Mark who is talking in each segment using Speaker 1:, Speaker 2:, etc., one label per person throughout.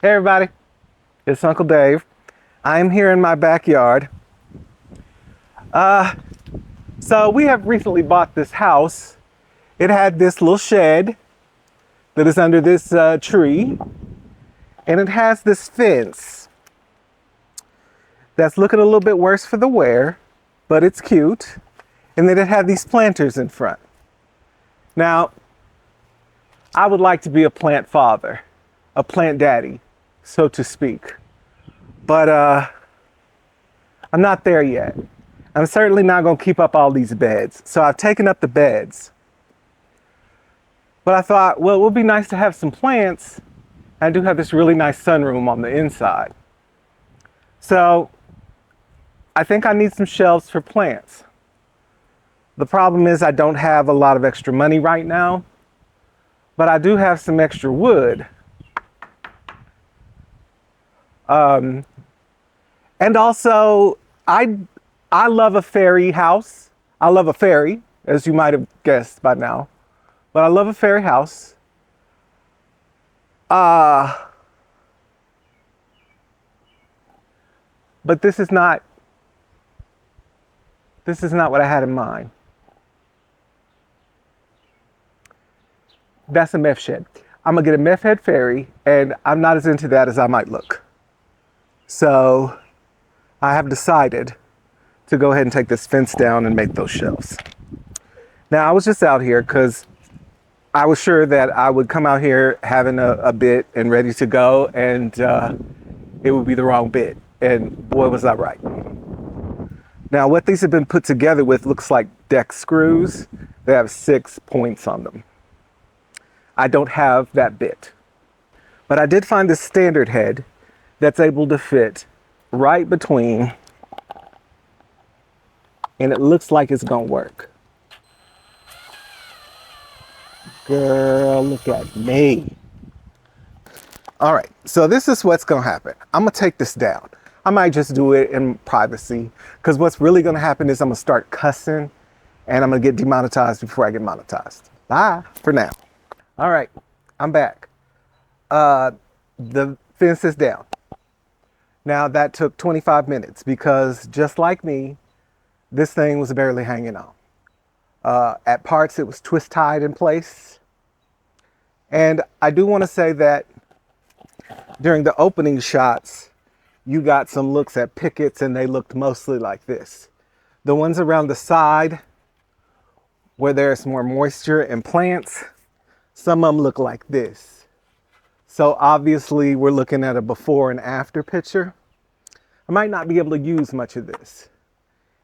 Speaker 1: Hey everybody, it's Uncle Dave. I'm here in my backyard. So we have recently bought this house. It had this little shed that is under this tree, and it has this fence that's looking a little bit worse for the wear, but it's cute. And then it had these planters in front. Now, I would like to be a plant father, a plant daddy, so to speak. But I'm not there yet. I'm certainly not going to keep up all these beds. So I've taken up the beds. But I thought, well, it would be nice to have some plants. I do have this really nice sunroom on the inside. So I think I need some shelves for plants. The problem is I don't have a lot of extra money right now, but I do have some extra wood. And also, I love a fairy house. I love a fairy, as you might have guessed by now. But I love a fairy house. But this is not what I had in mind. That's a meth shed. I'm gonna get a meth head fairy, and I'm not as into that as I might look. So I have decided to go ahead and take this fence down and make those shelves. Now I was just out here because I was sure that I would come out here having a bit and ready to go, and it would be the wrong bit. And boy, was I right. Now what these have been put together with looks like deck screws. They have 6 points on them. I don't have that bit. But I did find this standard head that's able to fit right between, and it looks like it's gonna work. Girl, look at me. All right, so this is what's gonna happen. I'm gonna take this down. I might just do it in privacy, because what's really gonna happen is I'm gonna start cussing, and I'm gonna get demonetized before I get monetized. Bye for now. All right, I'm back. The fence is down. Now that took 25 minutes because just like me, this thing was barely hanging on. At parts it was twist tied in place. And I do want to say that during the opening shots, you got some looks at pickets and they looked mostly like this. The ones around the side where there's more moisture and plants, some of them look like this. So obviously we're looking at a before and after picture. I might not be able to use much of this.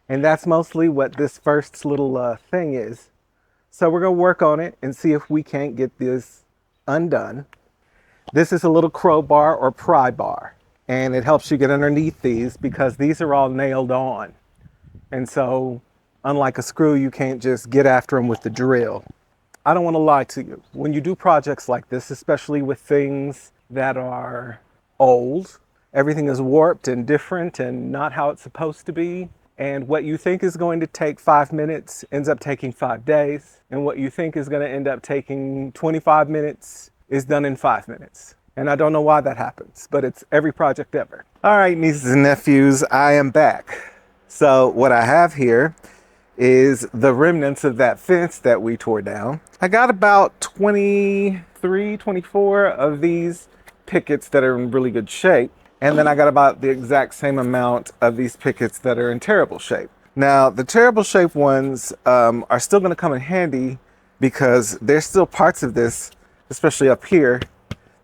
Speaker 1: And that's mostly what this first little thing is. So we're gonna work on it and see if we can't get this undone. This is a little crowbar or pry bar. And it helps you get underneath these because these are all nailed on. And so unlike a screw, you can't just get after them with the drill. I don't want to lie to you. When you do projects like this, especially with things that are old, everything is warped and different and not how it's supposed to be. And what you think is going to take 5 minutes ends up taking 5 days. And what you think is going to end up taking 25 minutes is done in 5 minutes. And I don't know why that happens, but it's every project ever. All right, nieces and nephews, I am back. So what I have here is the remnants of that fence that we tore down. I got about 23, 24 of these pickets that are in really good shape. And then I got about the exact same amount of these pickets that are in terrible shape. Now, the terrible shape ones are still gonna come in handy because there's still parts of this, especially up here,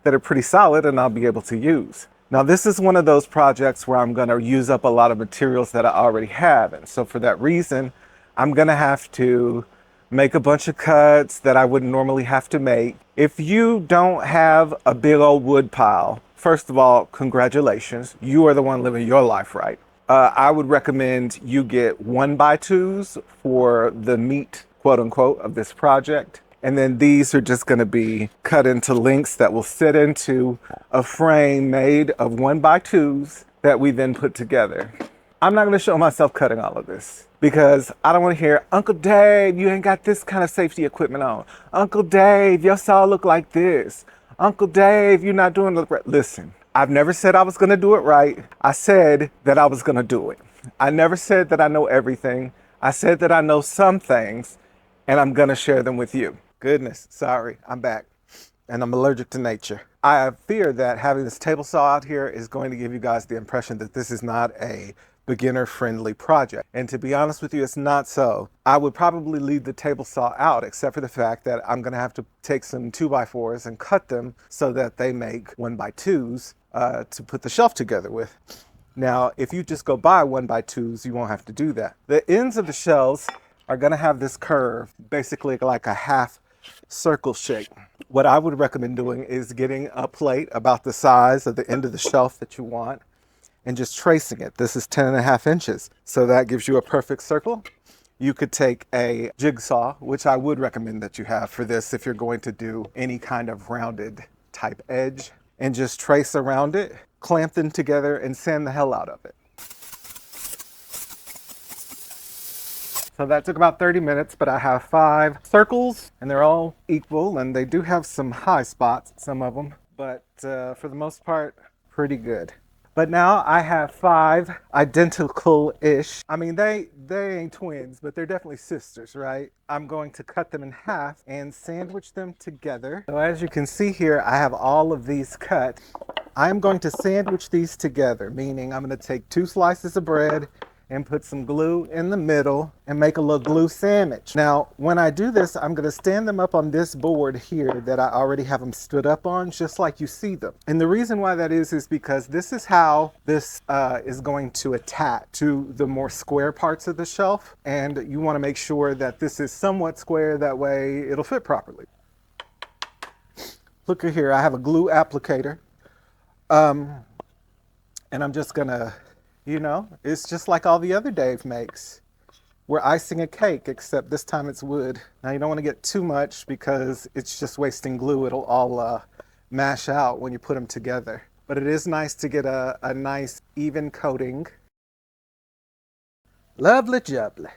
Speaker 1: that are pretty solid and I'll be able to use. Now, this is one of those projects where I'm gonna use up a lot of materials that I already have. And so for that reason, I'm gonna have to make a bunch of cuts that I wouldn't normally have to make. If you don't have a big old wood pile, first of all, congratulations. You are the one living your life right. I would recommend you get 1x2s for the meat, quote unquote, of this project. And then these are just gonna be cut into lengths that will sit into a frame made of 1x2s that we then put together. I'm not gonna show myself cutting all of this because I don't wanna hear, Uncle Dave, you ain't got this kind of safety equipment on. Uncle Dave, your saw look like this. Uncle Dave, you're not doing the right. Listen, I've never said I was going to do it right. I said that I was going to do it. I never said that I know everything. I said that I know some things, and I'm going to share them with you. Goodness, sorry, I'm back. And I'm allergic to nature. I fear that having this table saw out here is going to give you guys the impression that this is not a beginner-friendly project. And to be honest with you, it's not so. I would probably leave the table saw out, except for the fact that I'm gonna have to take some 2x4s and cut them so that they make 1x2s to put the shelf together with. Now, if you just go buy 1x2s, you won't have to do that. The ends of the shelves are gonna have this curve, basically like a half circle shape. What I would recommend doing is getting a plate about the size of the end of the shelf that you want and just tracing it. This is 10.5 inches. So that gives you a perfect circle. You could take a jigsaw, which I would recommend that you have for this if you're going to do any kind of rounded type edge, and just trace around it, clamp them together, and sand the hell out of it. So that took about 30 minutes, but I have 5 circles and they're all equal, and they do have some high spots, some of them, but for the most part, pretty good. But now I have 5 identical-ish. I mean, they ain't twins, but they're definitely sisters, right? I'm going to cut them in half and sandwich them together. So as you can see here, I have all of these cut. I'm going to sandwich these together, meaning I'm going to take 2 slices of bread and put some glue in the middle and make a little glue sandwich. Now, when I do this, I'm gonna stand them up on this board here that I already have them stood up on, just like you see them. And the reason why that is because this is how this is going to attach to the more square parts of the shelf. And you wanna make sure that this is somewhat square, that way it'll fit properly. Look at here, I have a glue applicator. And I'm just gonna, you know, it's just like all the other Dave makes. We're icing a cake, except this time it's wood. Now you don't want to get too much because it's just wasting glue. It'll all mash out when you put them together. But it is nice to get a nice even coating. Lovely jubbly.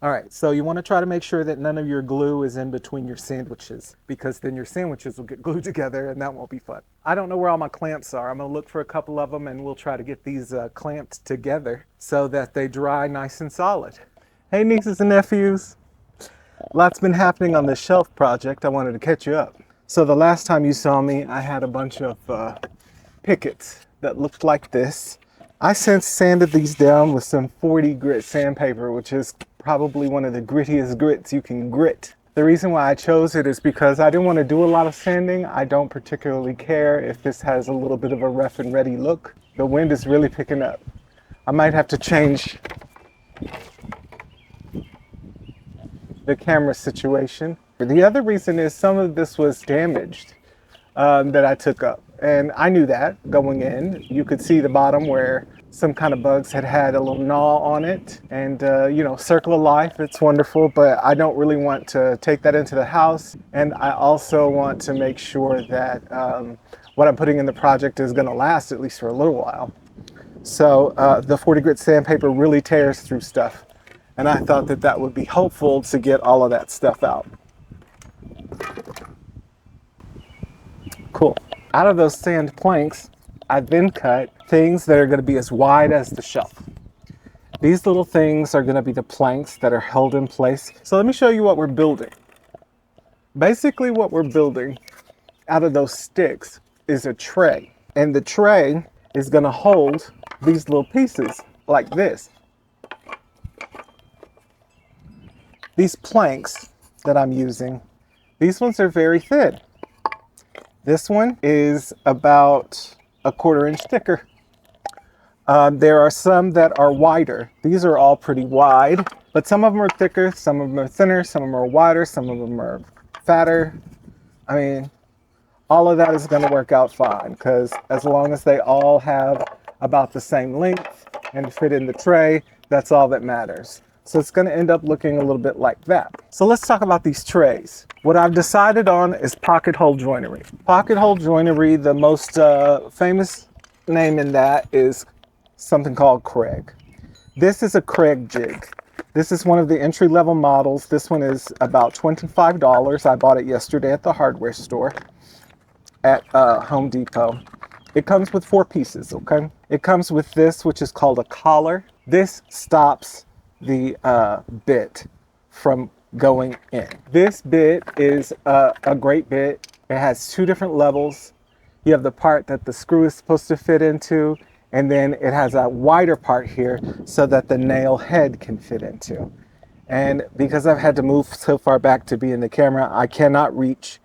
Speaker 1: All right, so you want to try to make sure that none of your glue is in between your sandwiches, because then your sandwiches will get glued together and that won't be fun. I don't know where all my clamps are. I'm gonna look for a couple of them and we'll try to get these clamped together so that they dry nice and solid. Hey nieces and nephews. Lots been happening on this shelf project. I wanted to catch you up. So the last time you saw me, I had a bunch of pickets that looked like this. I since sanded these down with some 40 grit sandpaper, which is probably one of the grittiest grits you can grit. The reason why I chose it is because I didn't want to do a lot of sanding. I don't particularly care if this has a little bit of a rough and ready look. The wind is really picking up. I might have to change the camera situation. The other reason is some of this was damaged that I took up. And I knew that going in. You could see the bottom where some kind of bugs had a little gnaw on it. And, you know, circle of life, it's wonderful, but I don't really want to take that into the house. And I also want to make sure that what I'm putting in the project is gonna last at least for a little while. So the 40 grit sandpaper really tears through stuff. And I thought that that would be helpful to get all of that stuff out. Cool. Out of those sand planks, I then cut things that are going to be as wide as the shelf. These little things are going to be the planks that are held in place. So let me show you what we're building. Basically what we're building out of those sticks is a tray. And the tray is going to hold these little pieces like this. These planks that I'm using, these ones are very thin. This one is about a 1/4 inch thicker. There are some that are wider. These are all pretty wide, but some of them are thicker, some of them are thinner, some of them are wider, some of them are fatter. I mean, all of that is going to work out fine, because as long as they all have about the same length and fit in the tray, that's all that matters. So it's going to end up looking a little bit like that. So let's talk about these trays. What I've decided on is pocket hole joinery. Pocket hole joinery, the most famous name in that is something called Craig. This is a Craig jig. This is one of the entry-level models. This one is about $25. I bought it yesterday at the hardware store at Home Depot. It comes with 4 pieces, okay? It comes with this, which is called a collar. This stops the bit from going in. This bit is a great bit. It has 2 different levels. You have the part that the screw is supposed to fit into, and then it has a wider part here so that the nail head can fit into. And because I've had to move so far back to be in the camera, I cannot reach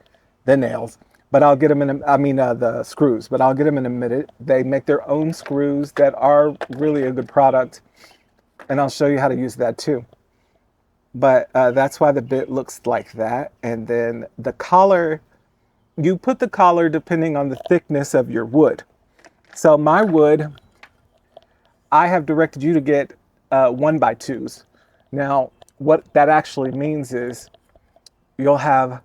Speaker 1: the nails, but I'll get them the screws, but I'll get them in a minute. They make their own screws that are really a good product, and I'll show you how to use that too. But that's why the bit looks like that. And then the collar, you put the collar depending on the thickness of your wood. So my wood, I have directed you to get 1x2s. Now, what that actually means is you'll have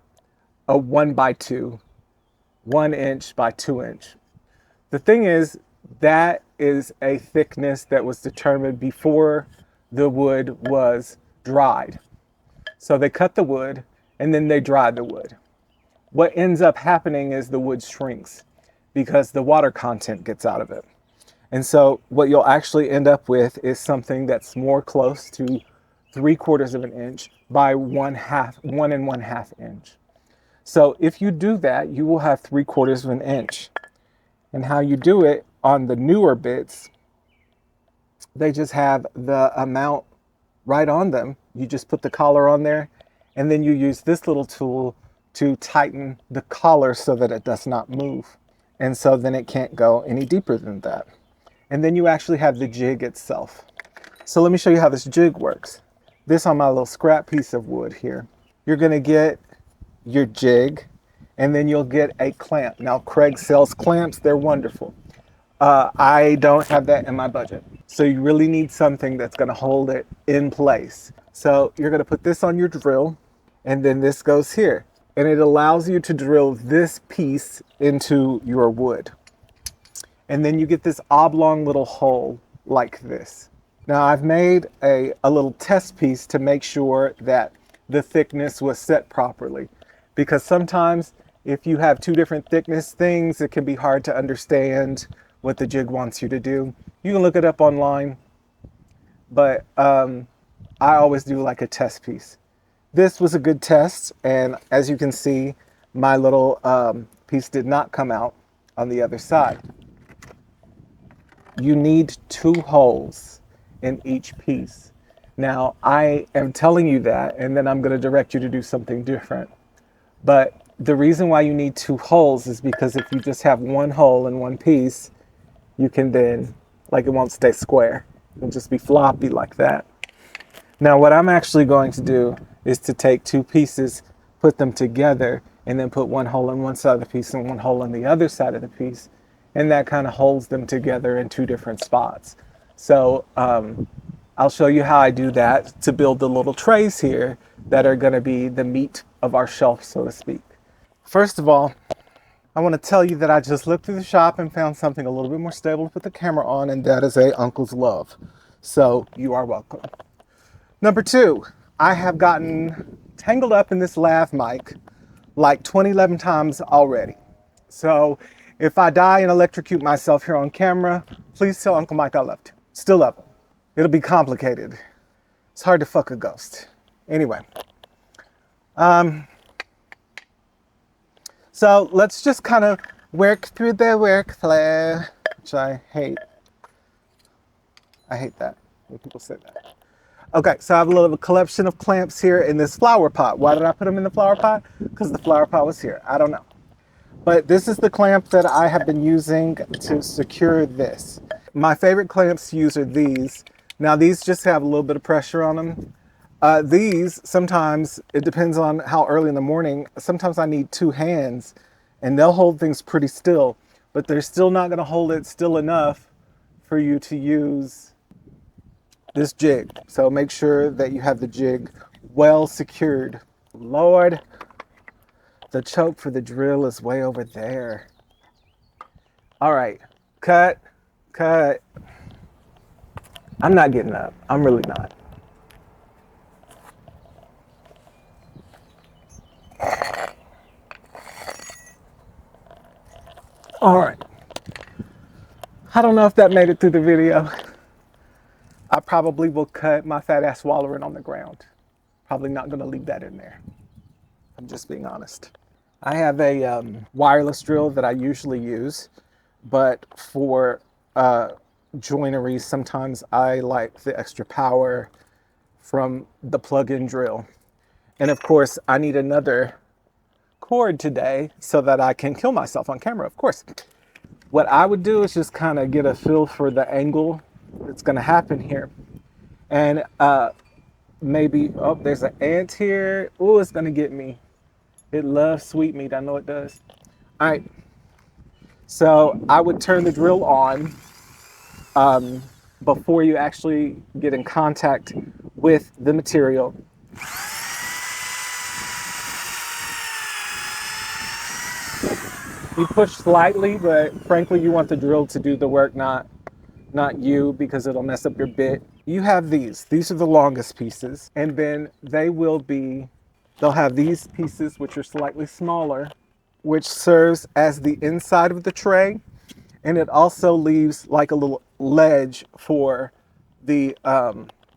Speaker 1: a 1x2, 1 inch by 2 inch. The thing is, that is a thickness that was determined before the wood was dried. So they cut the wood and then they dried the wood. What ends up happening is the wood shrinks because the water content gets out of it. And so what you'll actually end up with is something that's more close to 3/4 of an inch by 1 1/2 inch. So if you do that, you will have 3/4 of an inch. And how you do it on the newer bits, they just have the amount right on them. You just put the collar on there, and then you use this little tool to tighten the collar so that it does not move. And so then it can't go any deeper than that. And then you actually have the jig itself. So let me show you how this jig works. This on my little scrap piece of wood here. You're gonna get your jig, and then you'll get a clamp. Now Craig sells clamps, they're wonderful. I don't have that in my budget. So you really need something that's gonna hold it in place. So you're gonna put this on your drill, and then this goes here. And it allows you to drill this piece into your wood. And then you get this oblong little hole like this. Now I've made a little test piece to make sure that the thickness was set properly. Because sometimes if you have 2 different thickness things, it can be hard to understand what the jig wants you to do. You can look it up online, but I always do like a test piece. This was a good test, and as you can see, my little piece did not come out on the other side. You need 2 holes in each piece. Now, I am telling you that, and then I'm going to direct you to do something different. But the reason why you need 2 holes is because if you just have 1 hole in one piece, you can then, like, it won't stay square. It'll just be floppy like that. Now, what I'm actually going to do is to take 2 pieces, put them together, and then put 1 hole in one side of the piece and 1 hole in the other side of the piece. And that kind of holds them together in 2 different spots. So I'll show you how I do that to build the little trays here that are going to be the meat of our shelf, so to speak. First of all, I want to tell you that I just looked through the shop and found something a little bit more stable to put the camera on, and that is a Uncle's Love. So you are welcome. Number 2, I have gotten tangled up in this lav mic like 11 times already. So if I die and electrocute myself here on camera, please tell Uncle Mike I loved him. Still love him. It'll be complicated. It's hard to fuck a ghost. Anyway. So let's just kind of work through the workflow, which I hate. I hate that when people say that. Okay, so I have a little collection of clamps here in this flower pot. Why did I put them in the flower pot? Because the flower pot was here. I don't know. But this is the clamp that I have been using to secure this. My favorite clamps to use are these. Now these just have a little bit of pressure on them. These, sometimes, it depends on how early in the morning, sometimes I need 2 hands and they'll hold things pretty still, but they're still not gonna hold it still enough for you to use this jig. So make sure that you have the jig well secured. Lord, the choke for the drill is way over there. All right, cut. I'm not getting up, I'm really not. All right, I don't know if that made it through the video. I probably will cut my fat ass wallowing on the ground. Probably not gonna leave that in there. I'm just being honest. I have a wireless drill that I usually use, but for joinery, sometimes I like the extra power from the plug-in drill. And of course, I need another cord today so that I can kill myself on camera, of course. What I would do is just kind of get a feel for the angle that's gonna happen here. And maybe, oh, there's an ant here. Oh, it's gonna get me. It loves sweetmeat, I know it does. All right, so I would turn the drill on before you actually get in contact with the material. You push slightly, but frankly, you want the drill to do the work, not you, because it'll mess up your bit. You have these. These are the longest pieces, and then they'll have these pieces which are slightly smaller, which serves as the inside of the tray, and it also leaves like a little ledge for the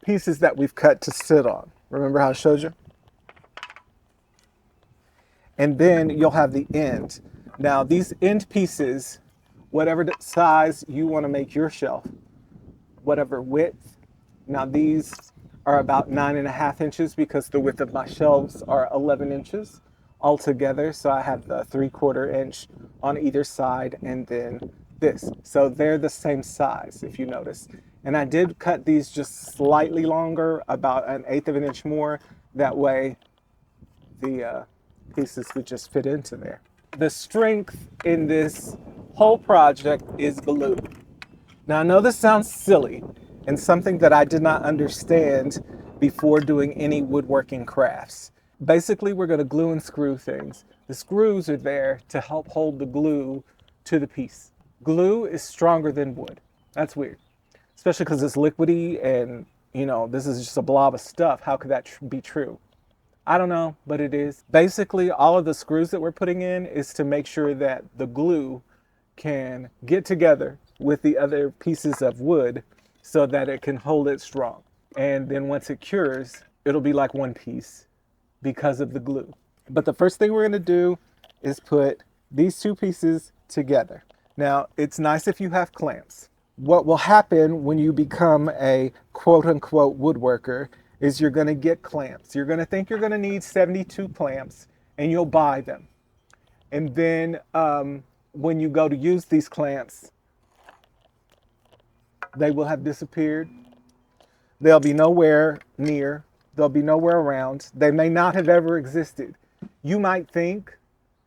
Speaker 1: pieces that we've cut to sit on. Remember how I showed you? And then you'll have the end. Now these end pieces, whatever size you want to make your shelf, whatever width. Now these are about 9.5 inches because the width of my shelves are 11 inches altogether. So I have the 3/4 inch on either side and then this. So they're the same size if you notice. And I did cut these just slightly longer, about 1/8 of an inch more. That way the pieces would just fit into there. The strength in this whole project is glue. Now, I know this sounds silly and something that I did not understand before doing any woodworking crafts. Basically, we're going to glue and screw things. The screws are there to help hold the glue to the piece. Glue is stronger than wood. That's weird, especially because it's liquidy and, this is just a blob of stuff. How could that be true? I don't know, but it is. Basically, all of the screws that we're putting in is to make sure that the glue can get together with the other pieces of wood so that it can hold it strong. And then once it cures, it'll be like one piece because of the glue. But the first thing we're gonna do is put these two pieces together. Now, it's nice if you have clamps. What will happen when you become a quote unquote woodworker is you're gonna get clamps. You're gonna think you're gonna need 72 clamps and you'll buy them. And then when you go to use these clamps, they will have disappeared. They'll be nowhere near. They'll be nowhere around. They may not have ever existed. You might think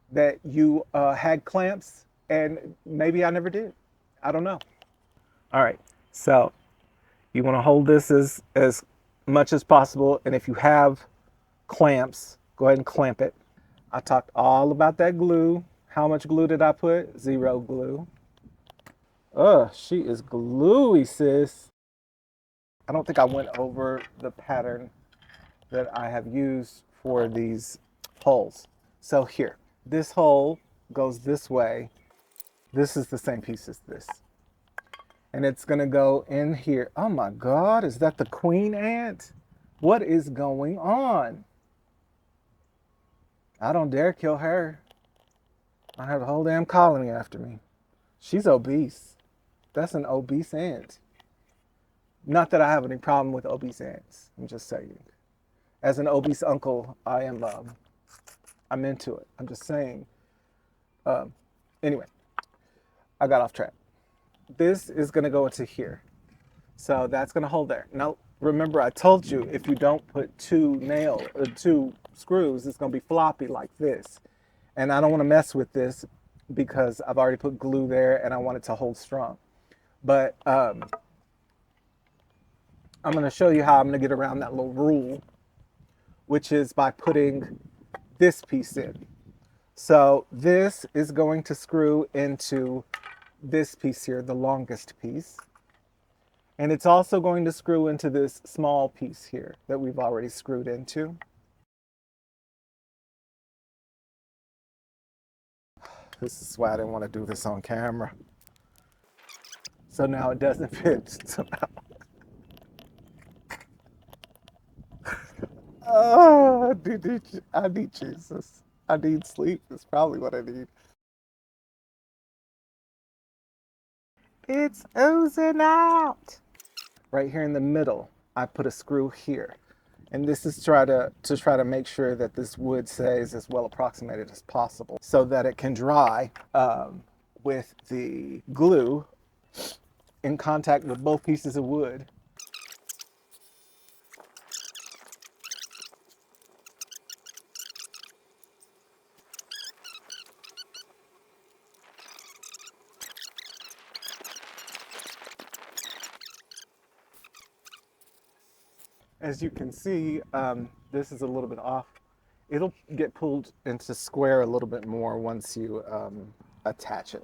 Speaker 1: that you had clamps and maybe I never did. I don't know. All right, so you want to hold this as much as possible. And if you have clamps, go ahead and clamp it. I talked all about that glue. How much glue did I put? 0 glue. She is gluey, sis. I don't think I went over the pattern that I have used for these holes. So here, this hole goes this way. This is the same piece as this. And it's gonna go in here. Oh my God, is that the queen ant? What is going on? I don't dare kill her. I have a whole damn colony after me. She's obese. That's an obese ant. Not that I have any problem with obese ants. I'm just saying. As an obese uncle, I'm into it. I'm just saying. Anyway, I got off track. This is gonna go into here. So that's gonna hold there. Now, remember I told you if you don't put two screws, it's gonna be floppy like this. And I don't wanna mess with this because I've already put glue there and I want it to hold strong. But I'm gonna show you how I'm gonna get around that little rule, which is by putting this piece in. So this is going to screw into this piece here, the longest piece. And it's also going to screw into this small piece here that we've already screwed into. This is why I didn't want to do this on camera. So now it doesn't fit somehow. Oh, I need Jesus. I need sleep. It's probably what I need. It's oozing out. Right here in the middle, I put a screw here. And this is try to make sure that this wood stays as well approximated as possible so that it can dry with the glue in contact with both pieces of wood. As you can see, this is a little bit off. It'll get pulled into square a little bit more once you attach it.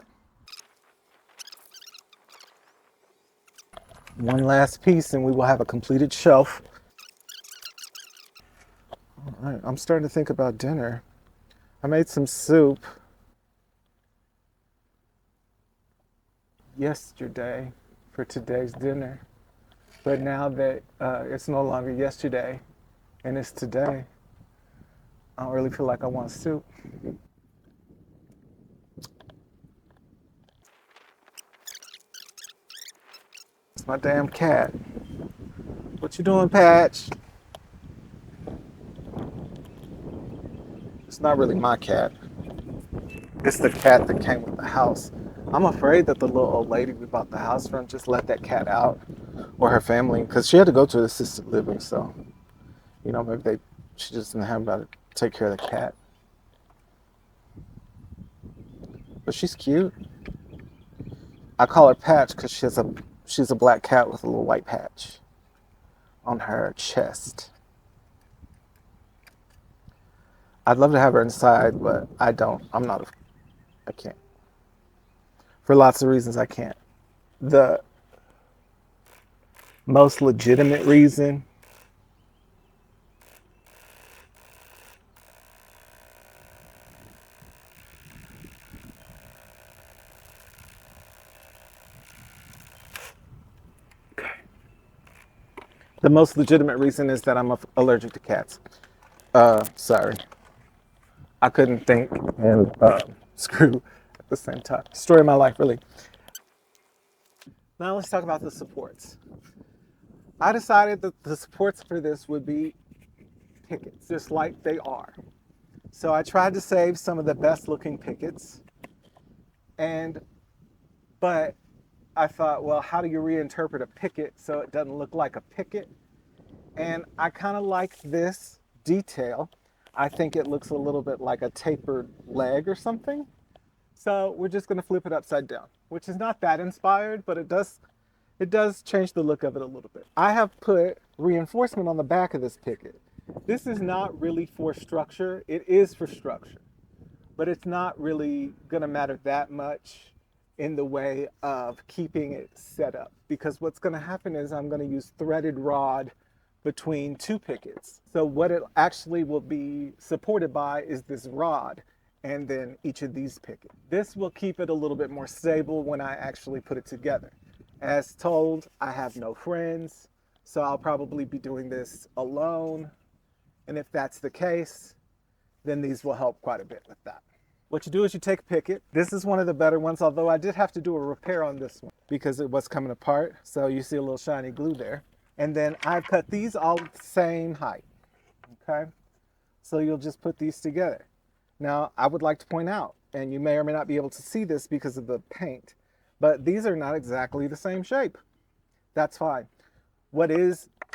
Speaker 1: One last piece and we will have a completed shelf. All right, I'm starting to think about dinner. I made some soup yesterday for today's dinner. But now that it's no longer yesterday and it's today, I don't really feel like I want soup. It's my damn cat. What you doing, Patch? It's not really my cat. It's the cat that came with the house. I'm afraid that the little old lady we bought the house from just let that cat out, or her family, because she had to go to assisted living. So, maybe she just didn't have anybody to take care of the cat. But she's cute. I call her Patch because she's a black cat with a little white patch on her chest. I'd love to have her inside, but I don't. I can't. For lots of reasons, I can't. The most legitimate reason is that I'm allergic to cats. Sorry. I couldn't think and screw at the same time. Story of my life, really. Now let's talk about the supports. I decided that the supports for this would be pickets, just like they are. So I tried to save some of the best looking pickets, but I thought, well, how do you reinterpret a picket so it doesn't look like a picket? And I kind of like this detail. I think it looks a little bit like a tapered leg or something. So we're just gonna flip it upside down, which is not that inspired, but it does change the look of it a little bit. I have put reinforcement on the back of this picket. This is not really for structure. It is for structure, but it's not really gonna matter that much in the way of keeping it set up, because what's gonna happen is I'm gonna use threaded rod between two pickets. So what it actually will be supported by is this rod and then each of these pickets. This will keep it a little bit more stable when I actually put it together. As told, I have no friends, so I'll probably be doing this alone. And if that's the case, then these will help quite a bit with that. What you do is you take a picket. This is one of the better ones, although I did have to do a repair on this one because it was coming apart. So you see a little shiny glue there. And then I've cut these all the same height, okay? So you'll just put these together. Now, I would like to point out, and you may or may not be able to see this because of the paint, but these are not exactly the same shape. That's fine. What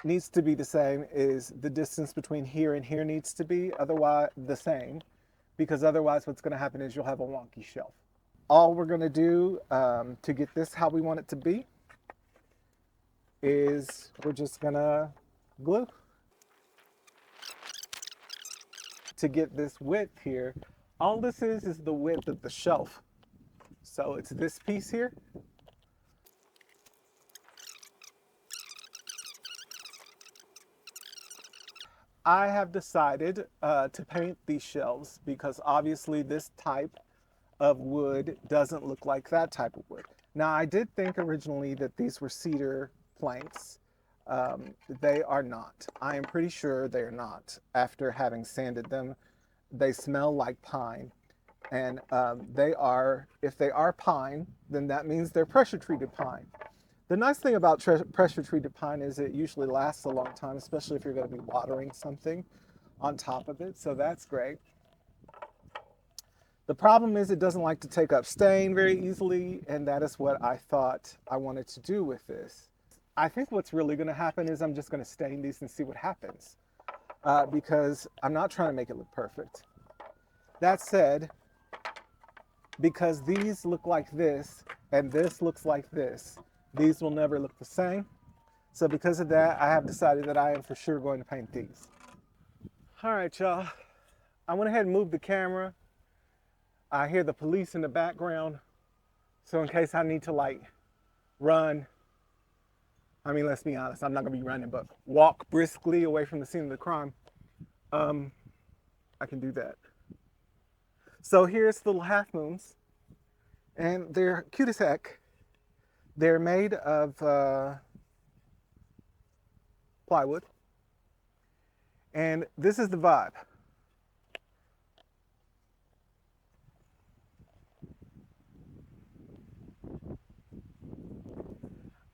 Speaker 1: needs to be the same is the distance between here and here needs to be otherwise the same, because otherwise what's gonna happen is you'll have a wonky shelf. All we're gonna do to get this how we want it to be is we're just gonna glue. To get this width here, all this is the width of the shelf. So it's this piece here. I have decided to paint these shelves because obviously this type of wood doesn't look like that type of wood. Now, I did think originally that these were cedar planks. They are not. I am pretty sure they are not. After having sanded them, they smell like pine. And they are, if they are pine, then that means they're pressure treated pine. The nice thing about pressure treated pine is it usually lasts a long time, especially if you're going to be watering something on top of it. So that's great. The problem is it doesn't like to take up stain very easily, and that is what I thought I wanted to do with this. I think what's really going to happen is I'm just going to stain these and see what happens, because I'm not trying to make it look perfect. That said, because these look like this and this looks like this, these will never look the same. So because of that, I have decided that I am for sure going to paint these. All right, y'all. I went ahead and moved the camera. I hear the police in the background. So in case I need to like run, I mean, let's be honest, I'm not gonna be running, but walk briskly away from the scene of the crime, I can do that. So here's the little half moons, and they're cute as heck. They're made of plywood, and this is the vibe.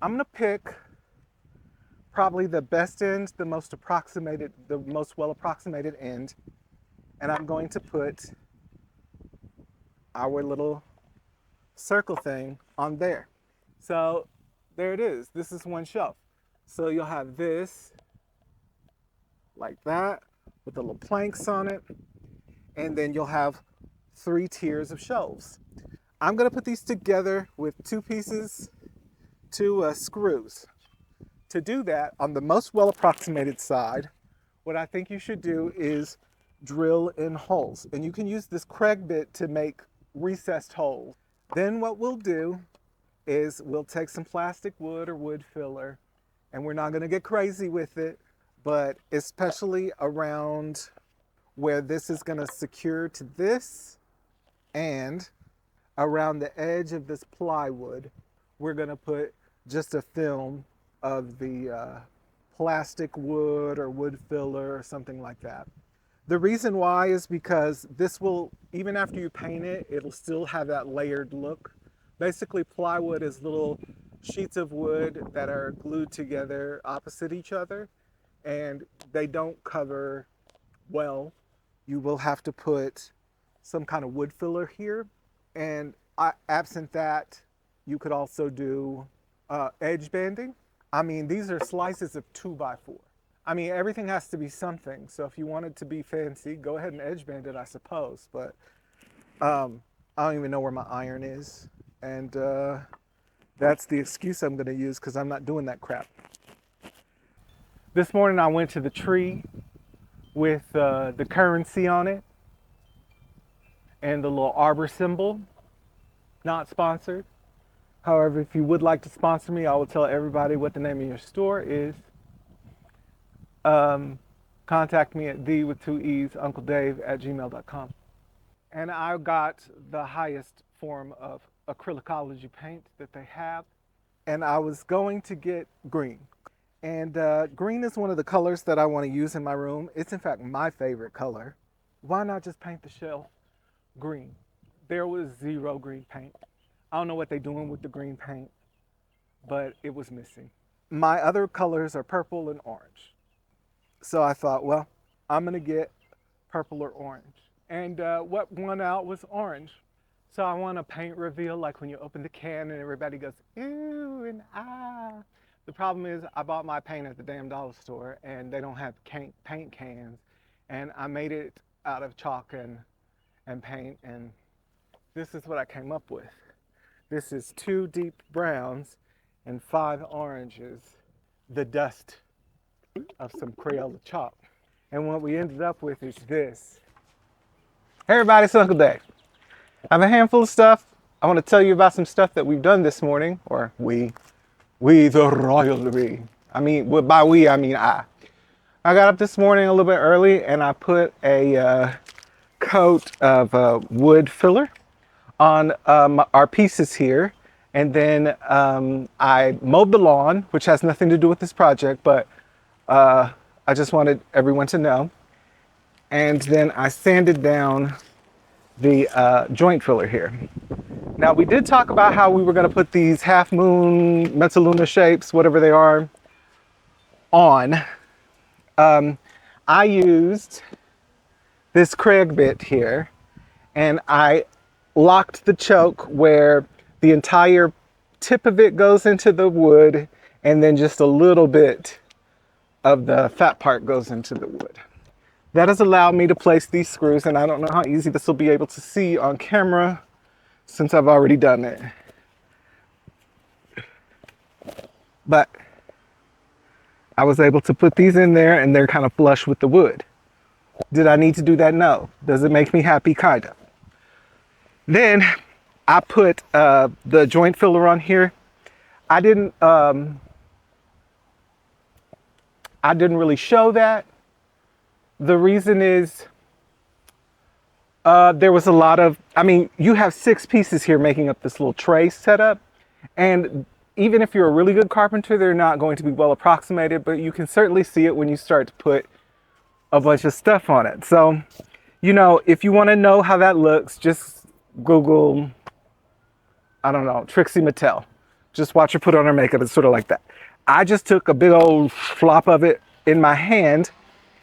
Speaker 1: I'm gonna pick probably the best end, the most well approximated end, and I'm going to put our little circle thing on there. So there it is. This is one shelf. So you'll have this like that with the little planks on it, and then you'll have 3 tiers of shelves. I'm gonna put these together with 2 screws. To do that, on the most well approximated side, what I think you should do is drill in holes. And you can use this Craig bit to make recessed holes. Then what we'll do is we'll take some plastic wood or wood filler, and we're not gonna get crazy with it, but especially around where this is gonna secure to this and around the edge of this plywood, we're gonna put just a film of the plastic wood or wood filler or something like that. The reason why is because this will, even after you paint it, it'll still have that layered look. Basically, plywood is little sheets of wood that are glued together opposite each other, and they don't cover well. You will have to put some kind of wood filler here, and absent that, you could also do edge banding. I mean, these are slices of 2x4. I mean, everything has to be something. So if you want it to be fancy, go ahead and edge band it, I suppose. But I don't even know where my iron is. And that's the excuse I'm gonna use because I'm not doing that crap. This morning I went to the tree with the currency on it and the little arbor symbol. Not sponsored. However, if you would like to sponsor me, I will tell everybody what the name of your store is. Contact me at uncledave@gmail.com. And I got the highest form of acrylicology paint that they have. And I was going to get green. And green is one of the colors that I want to use in my room. It's in fact my favorite color. Why not just paint the shelf green? There was 0 green paint. I don't know what they're doing with the green paint, but it was missing. My other colors are purple and orange. So I thought, well, I'm gonna get purple or orange. And what won out was orange. So I want a paint reveal like when you open the can and everybody goes, ooh and ah. The problem is I bought my paint at the damn dollar store and they don't have paint cans. And I made it out of chalk and paint, and this is what I came up with. This is 2 deep browns and 5 oranges, the dust of some Crayola chalk. And what we ended up with is this. Hey everybody, it's Uncle Dave. I have a handful of stuff. I want to tell you about some stuff that we've done this morning, or we the royalty. I mean, by we, I mean I. I got up this morning a little bit early and I put a coat of wood filler on our pieces here, And then I mowed the lawn, which has nothing to do with this project, but I just wanted everyone to know. And then I sanded down the joint filler here. Now, we did talk about how we were going to put these half moon, mezzaluna shapes, whatever they are, on. I used this Craig bit here, and I locked the choke where the entire tip of it goes into the wood, and then just a little bit of the fat part goes into the wood. That has allowed me to place these screws, and I don't know how easy this will be able to see on camera since I've already done it. But I was able to put these in there, and they're kind of flush with the wood. Did I need to do that? No. Does it make me happy? Kind of. Then I put the joint filler on here. I didn't really show that. The reason is there was a lot of, you have 6 pieces here making up this little tray setup. And even if you're a really good carpenter, they're not going to be well approximated, but you can certainly see it when you start to put a bunch of stuff on it. So, if you want to know how that looks, just Google, I don't know, Trixie Mattel. Just watch her put on her makeup. It's sort of like that. I just took a big old flop of it in my hand,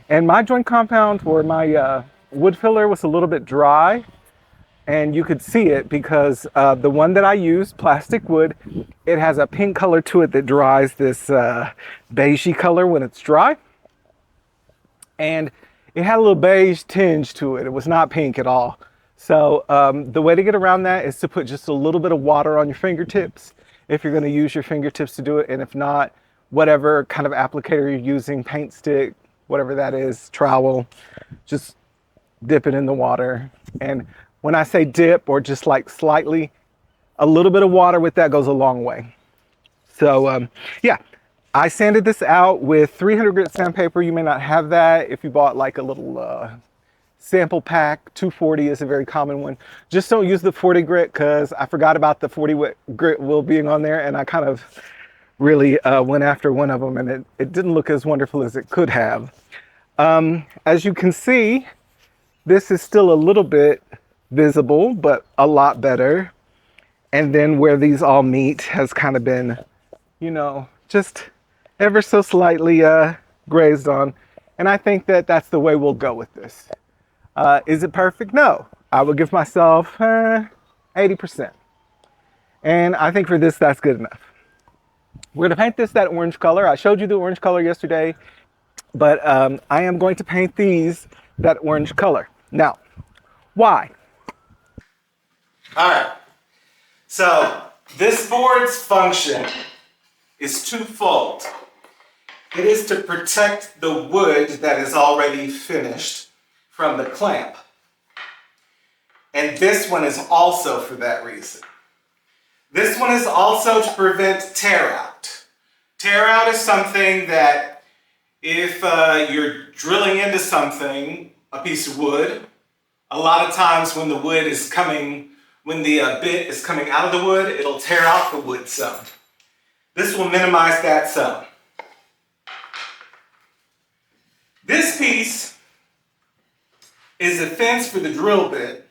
Speaker 1: and my joint compound or my wood filler was a little bit dry, and you could see it because the one that I used, plastic wood, it has a pink color to it that dries this beigey color when it's dry. And it had a little beige tinge to it. It was not pink at all. So the way to get around that is to put just a little bit of water on your fingertips if you're going to use your fingertips to do it. And if not, whatever kind of applicator you're using, paint stick, whatever that is, trowel, just dip it in the water. And when I say dip or just like slightly, a little bit of water with that goes a long way. So yeah, I sanded this out with 300 grit sandpaper. You may not have that if you bought like a little sample pack. 240 is a very common one. Just don't use the 40 grit because I forgot about the 40 grit wheel being on there, and I kind of really went after one of them, and it didn't look as wonderful as it could have. As you can see, this is still a little bit visible, but a lot better. And then where these all meet has kind of been, just ever so slightly grazed on. And I think that that's the way we'll go with this. Is it perfect? No. I would give myself 80%. And I think for this, that's good enough. We're going to paint this that orange color. I showed you the orange color yesterday, but I am going to paint these that orange color. Now, why? All right. So this board's function is twofold. It is to protect the wood that is already finished from the clamp. And this one is also for that reason. This one is also to prevent tear out. Tear out is something that if you're drilling into something, a piece of wood, a lot of times when the wood is coming, when the bit is coming out of the wood, it'll tear out the wood some. This will minimize that some. This piece is a fence for the drill bit.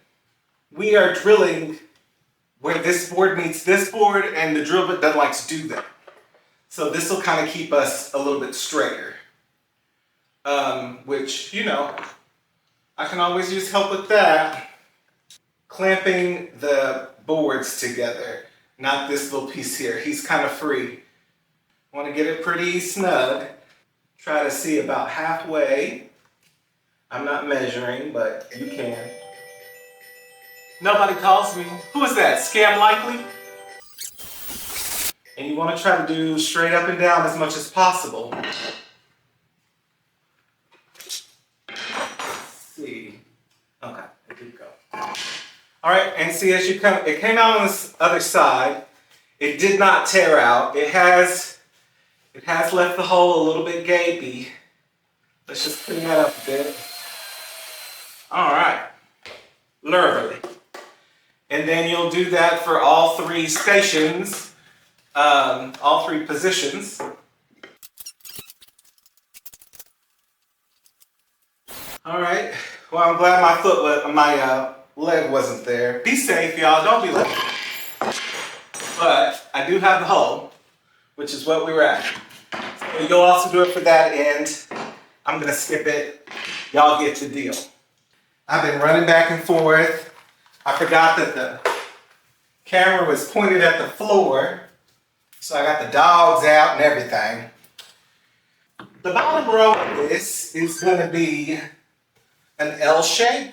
Speaker 1: We are drilling where this board meets this board, and the drill bit doesn't like to do that. So this will kind of keep us a little bit straighter. Which, I can always use help with that. Clamping the boards together, not this little piece here. He's kind of free. Want to get it pretty snug. Try to see about halfway. I'm not measuring, but you can. Nobody calls me. Who is that? Scam likely? And you want to try to do straight up and down as much as possible. See. Okay, there you go. All right, and see as you come, it came out on this other side. It did not tear out. It has left the hole a little bit gapy. Let's just clean that up a bit. All right, lovely. And then you'll do that for all three stations, all three positions. All right. Well, I'm glad my leg wasn't there. Be safe, y'all. Don't be late. But I do have the hole, which is what we were at. So you'll also do it for that end. I'm gonna skip it. Y'all get the deal. I've been running back and forth. I forgot that the camera was pointed at the floor, so I got the dogs out and everything. The bottom row of this is gonna be an L shape,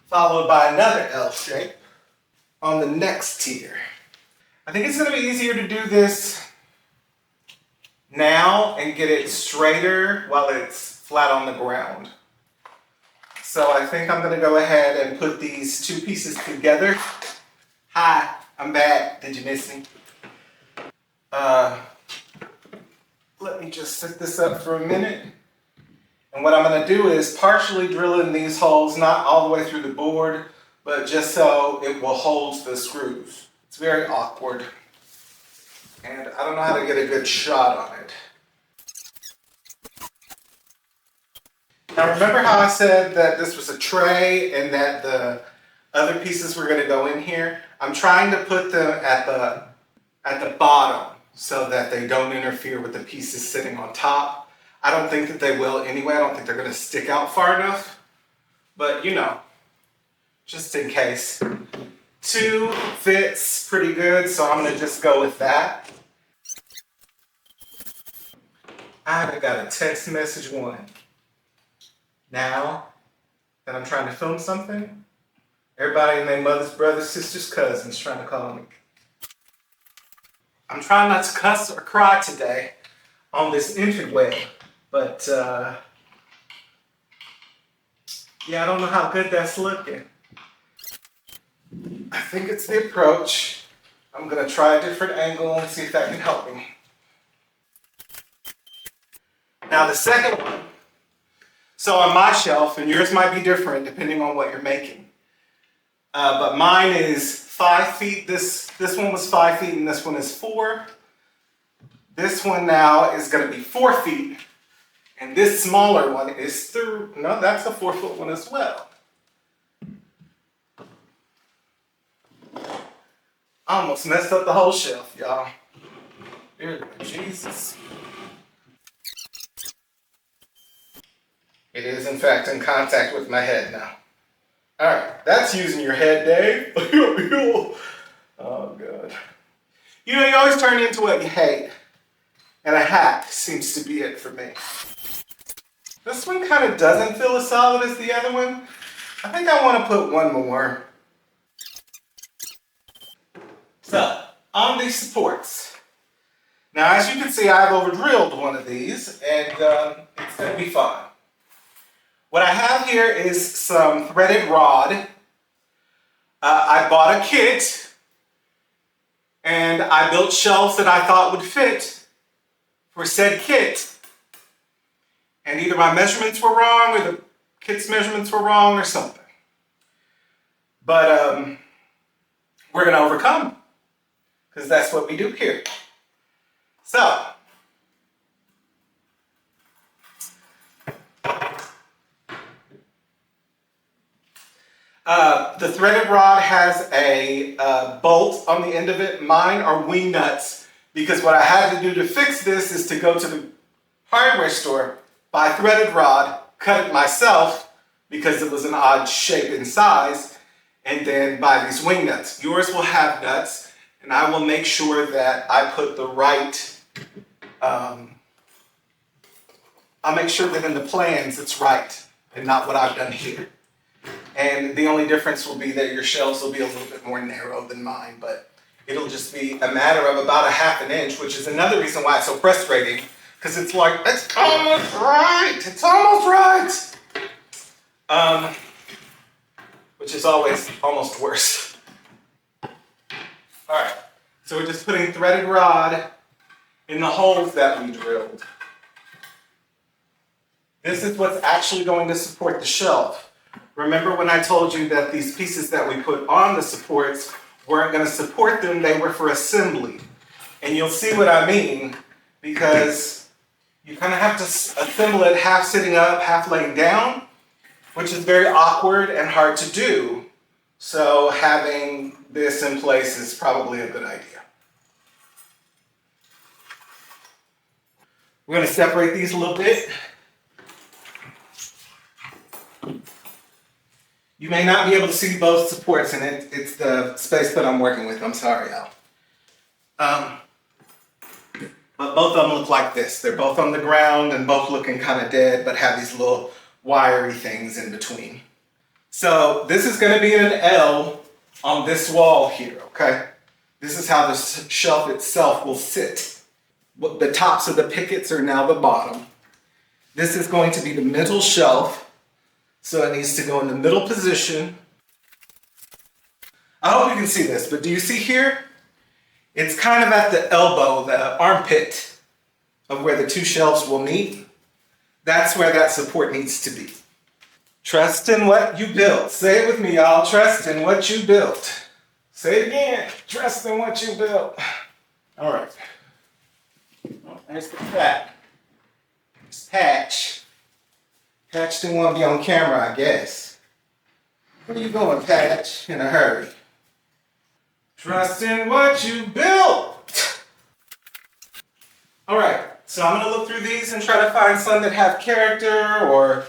Speaker 1: followed by another L shape on the next tier. I think it's gonna be easier to do this now and get it straighter while it's flat on the ground. So I think I'm gonna go ahead and put these two pieces together. Hi, I'm back. Did you miss me? Let me just set this up for a minute. And what I'm gonna do is partially drill in these holes, not all the way through the board, but just so it will hold the screws. It's very awkward. And I don't know how to get a good shot on it. Now remember how I said that this was a tray and that the other pieces were gonna go in here? I'm trying to put them at the bottom so that they don't interfere with the pieces sitting on top. I don't think that they will anyway. I don't think they're gonna stick out far enough, but you know, just in case. 2 fits pretty good, so I'm gonna just go with that. I got a text message one. Now that I'm trying to film something, everybody and their mothers, brothers, sisters, cousins trying to call me. I'm trying not to cuss or cry today on this interweb, but yeah, I don't know how good that's looking. I think it's the approach. I'm gonna try a different angle and see if that can help me. Now the second one, so on my shelf, and yours might be different depending on what you're making, but mine is 5 feet. This one was 5 feet and this one is 4. This one now is gonna be 4 feet, and this smaller one is no, that's a 4-foot one as well. I almost messed up the whole shelf, y'all. Dear Jesus. It is, in fact, in contact with my head now. All right, that's using your head, Dave. Oh, God. You know, you always turn into what you hate, and a hat seems to be it for me. This one kind of doesn't feel as solid as the other one. I think I want to put one more. So, on these supports. Now, as you can see, I've over-drilled one of these, and it's going to be fine. What I have here is some threaded rod. I bought a kit, and I built shelves that I thought would fit for said kit. And either my measurements were wrong, or the kit's measurements were wrong, or something. But we're going to overcome, because that's what we do here. So, the threaded rod has a bolt on the end of it. Mine are wing nuts, because what I had to do to fix this is to go to the hardware store, buy a threaded rod, cut it myself, because it was an odd shape and size, and then buy these wing nuts. Yours will have nuts, and I will make sure that I put the right, I'll make sure that in the plans it's right, and not what I've done here. And the only difference will be that your shelves will be a little bit more narrow than mine, but it'll just be a matter of about a ½ an inch, which is another reason why it's so frustrating, because it's like, it's almost right, it's almost right. Which is always almost worse. All right, so we're just putting threaded rod in the holes that we drilled. This is what's actually going to support the shelf. Remember when I told you that these pieces that we put on the supports weren't going to support them, they were for assembly. And you'll see what I mean, because you kind of have to assemble it half sitting up, half laying down, which is very awkward and hard to do. So having this in place is probably a good idea. We're going to separate these a little bit. You may not be able to see both supports in it. It's the space that I'm working with. I'm sorry, Al. But both of them look like this. They're both on the ground and both looking kind of dead, but have these little wiry things in between. So this is going to be an L on this wall here, okay? This is how the shelf itself will sit. The tops of the pickets are now the bottom. This is going to be the middle shelf, so it needs to go in the middle position. I hope you can see this, but do you see here? It's kind of at the elbow, the armpit of where the two shelves will meet. That's where that support needs to be. Trust in what you built. Say it with me, y'all. Trust in what you built. Say it again. Trust in what you built. All right. Oh, there's the back. There's Patch. Patch didn't want to be on camera, I guess. Where are you going, Patch? In a hurry. Trust in what you built. All right, so I'm gonna look through these and try to find some that have character or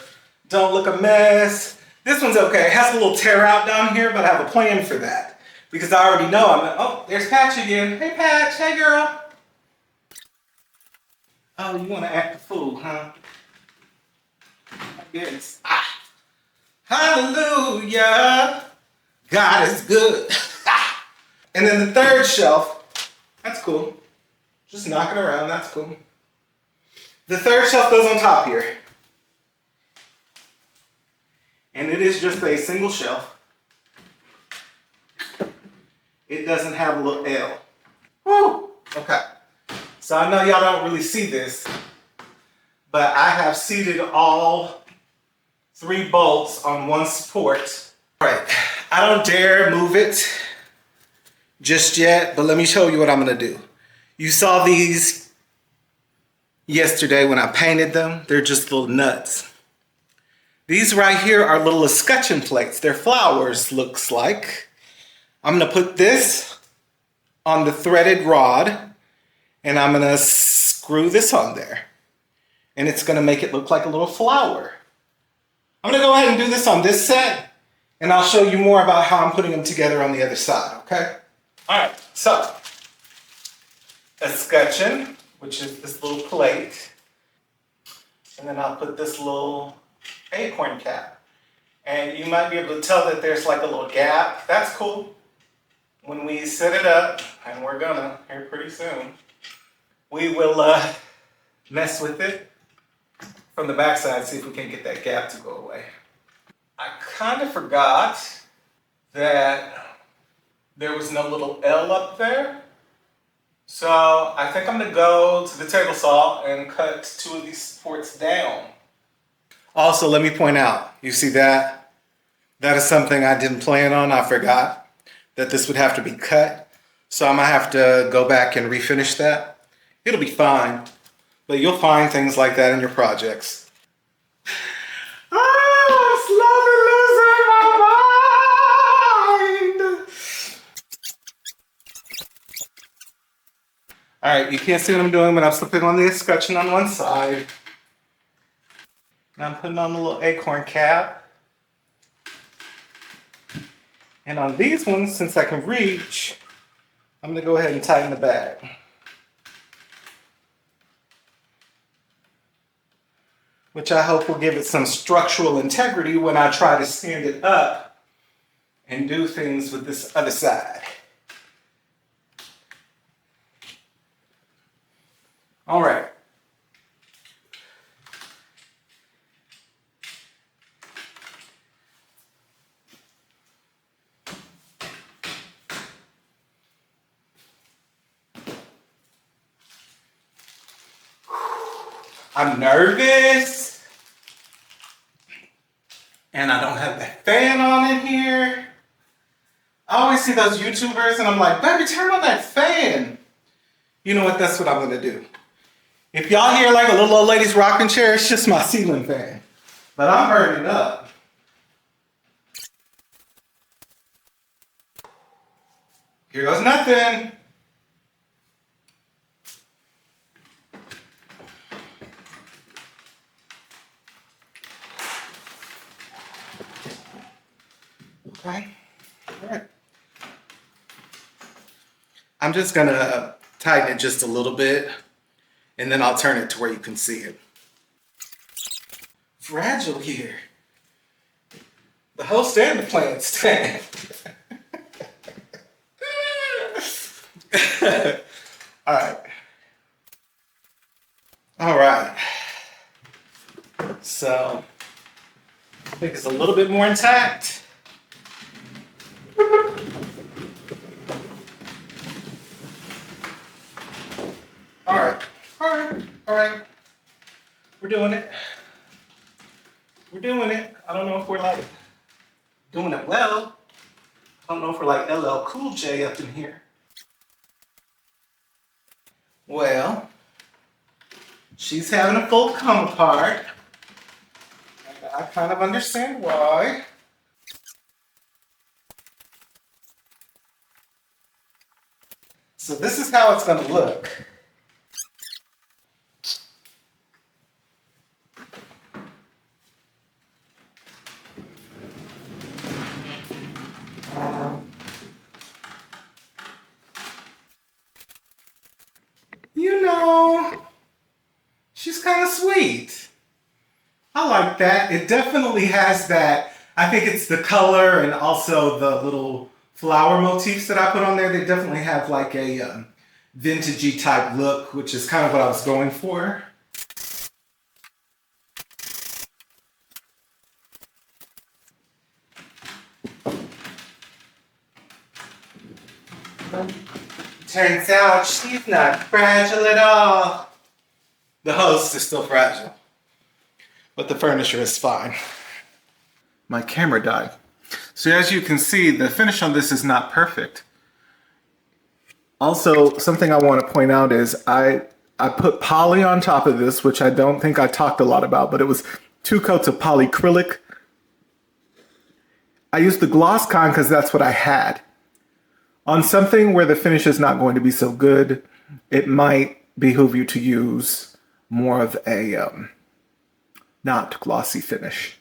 Speaker 1: don't look a mess. This one's okay. It has a little tear out down here, but I have a plan for that because I already know oh, there's Patch again. Hey, Patch. Hey, girl. Oh, you want to act a fool, huh? I guess. Hallelujah. God is good. And then the third shelf, that's cool. Just knocking around, that's cool. The third shelf goes on top here. And it is just a single shelf. It doesn't have a little L. Woo! Okay. So I know y'all don't really see this, but I have seated all 3 bolts on one support. All right, I don't dare move it just yet, but let me show you what I'm gonna do. You saw these yesterday when I painted them. They're just little nuts. These right here are little escutcheon plates. They're flowers, looks like. I'm gonna put this on the threaded rod and I'm gonna screw this on there. And it's gonna make it look like a little flower. I'm gonna go ahead and do this on this set and I'll show you more about how I'm putting them together on the other side, okay? All right, so escutcheon, which is this little plate, and then I'll put this little acorn cap. And you might be able to tell that there's like a little gap. That's cool. When we set it up, and we're gonna here pretty soon, we will mess with it from the backside, see if we can get that gap to go away. I kind of forgot that there was no little L up there. So I think I'm gonna go to the table saw and cut 2 of these supports down. Also, let me point out, you see that? That is something I didn't plan on. I forgot that this would have to be cut. So I'm gonna have to go back and refinish that. It'll be fine, but you'll find things like that in your projects. All right, you can't see what I'm doing, but I'm slipping on the escutcheon on one side. And I'm putting on the little acorn cap. And on these ones, since I can reach, I'm gonna go ahead and tighten the bag. Which I hope will give it some structural integrity when I try to stand it up and do things with this other side. All right. I'm nervous. And I don't have that those YouTubers and I'm like, baby, turn on that fan. You know what? That's what I'm gonna do. If y'all hear like a little old lady's rocking chair, it's just my ceiling fan. But I'm burning up. Here goes nothing. Okay. All right. I'm just gonna tighten it just a little bit, and then I'll turn it to where you can see it. Fragile here. The host and the plant stand. All right. All right. So I think it's a little bit more intact. All right. All right. All right. We're doing it. We're doing it. I don't know if we're like doing it well. I don't know if we're like LL Cool J up in here. Well, she's having a full come apart. I kind of understand why. So this is how it's going to look. You know, she's kind of sweet. I like that. It definitely has that. I think it's the color and also the little flower motifs that I put on there. They definitely have like a vintagey type look, which is kind of what I was going for. Turns out she's not fragile at all. The host is still fragile, but the furniture is fine. My camera died. So as you can see, the finish on this is not perfect. Also, something I want to point out is I put poly on top of this, which I don't think I talked a lot about, but it was 2 coats of polycrylic. I used the gloss kind because that's what I had. On something where the finish is not going to be so good, it might behoove you to use more of a not glossy finish.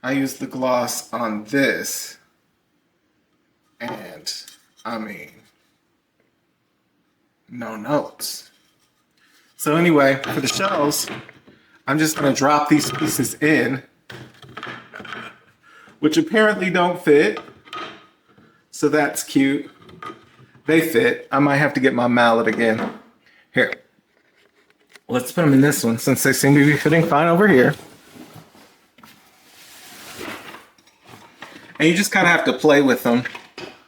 Speaker 1: I used the gloss on this, and I mean, no notes. So anyway, for the shelves, I'm just gonna drop these pieces in, which apparently don't fit. So that's cute. They fit. I might have to get my mallet again. Here. Let's put them in this one since they seem to be fitting fine over here. And you just kind of have to play with them.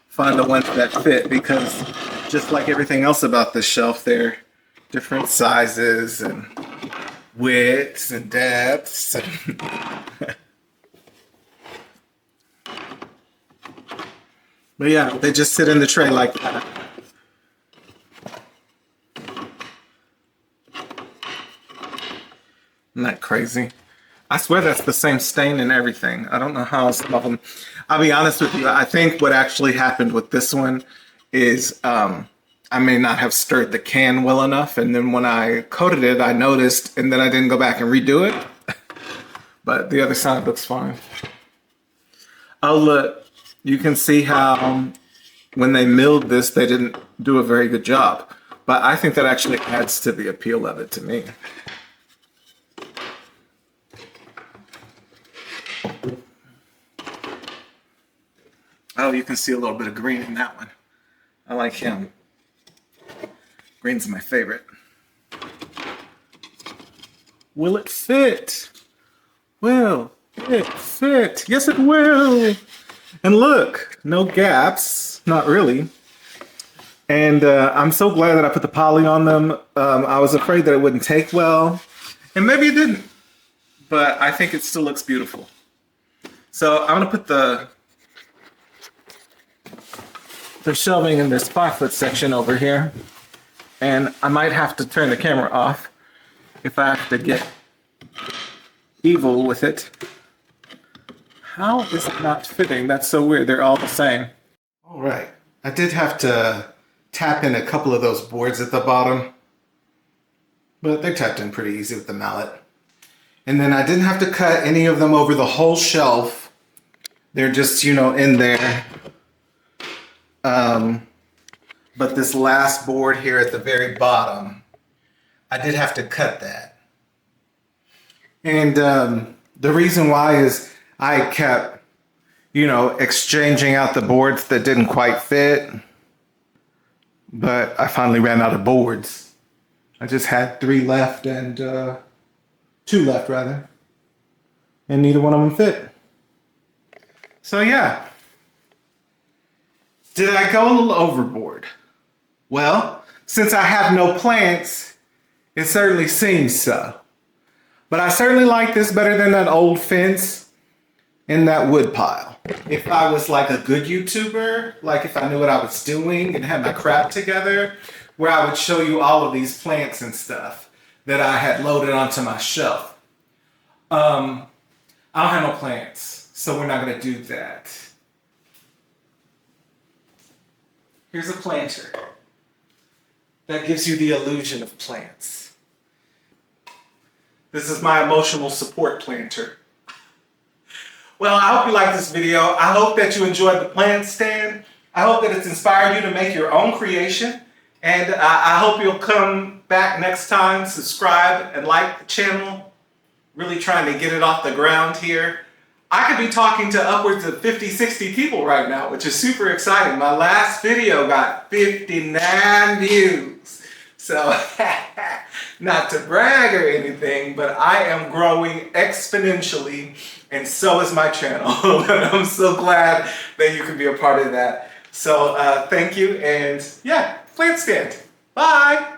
Speaker 1: Find the ones that fit because just like everything else about this shelf, they're different sizes and widths and depths. But yeah, they just sit in the tray like that. Isn't that crazy? I swear that's the same stain and everything. I don't know how some of them... I'll be honest with you. I think what actually happened with this one is I may not have stirred the can well enough. And then when I coated it, I noticed, and then I didn't go back and redo it. But the other side looks fine. Oh, look. You can see how when they milled this, they didn't do a very good job. But I think that actually adds to the appeal of it to me. Oh, you can see a little bit of green in that one. I like him. Green's my favorite. Will it fit? Will it fit? Yes, it will. And look, no gaps, not really. And I'm so glad that I put the poly on them. I was afraid that it wouldn't take well, and maybe it didn't, but I think it still looks beautiful. So I'm gonna put the the shelving in this 5-foot section over here. And I might have to turn the camera off if I have to get evil with it. How is it not fitting? That's so weird. They're all the same. All right. I did have to tap in a couple of those boards at the bottom, but they're tapped in pretty easy with the mallet. And then I didn't have to cut any of them over the whole shelf. They're just, you know, in there. But this last board here at the very bottom, I did have to cut that. And the reason why is I kept, you know, exchanging out the boards that didn't quite fit. But I finally ran out of boards. I just had 3 left and 2 left rather. And neither one of them fit. So yeah. Did I go a little overboard? Well, since I have no plants, it certainly seems so. But I certainly like this better than that old fence and that wood pile. If I was like a good YouTuber, like if I knew what I was doing and had my crap together, where I would show you all of these plants and stuff that I had loaded onto my shelf. I don't have no plants, so we're not gonna do that. Here's a planter that gives you the illusion of plants. This is my emotional support planter. Well, I hope you liked this video. I hope that you enjoyed the plant stand. I hope that it's inspired you to make your own creation. And I hope you'll come back next time, subscribe and like the channel. Really trying to get it off the ground here. I could be talking to upwards of 50, 60 people right now, which is super exciting. My last video got 59 views. So, not to brag or anything, but I am growing exponentially, and so is my channel. And I'm so glad that you can be a part of that. So, thank you, and yeah, plant stand. Bye!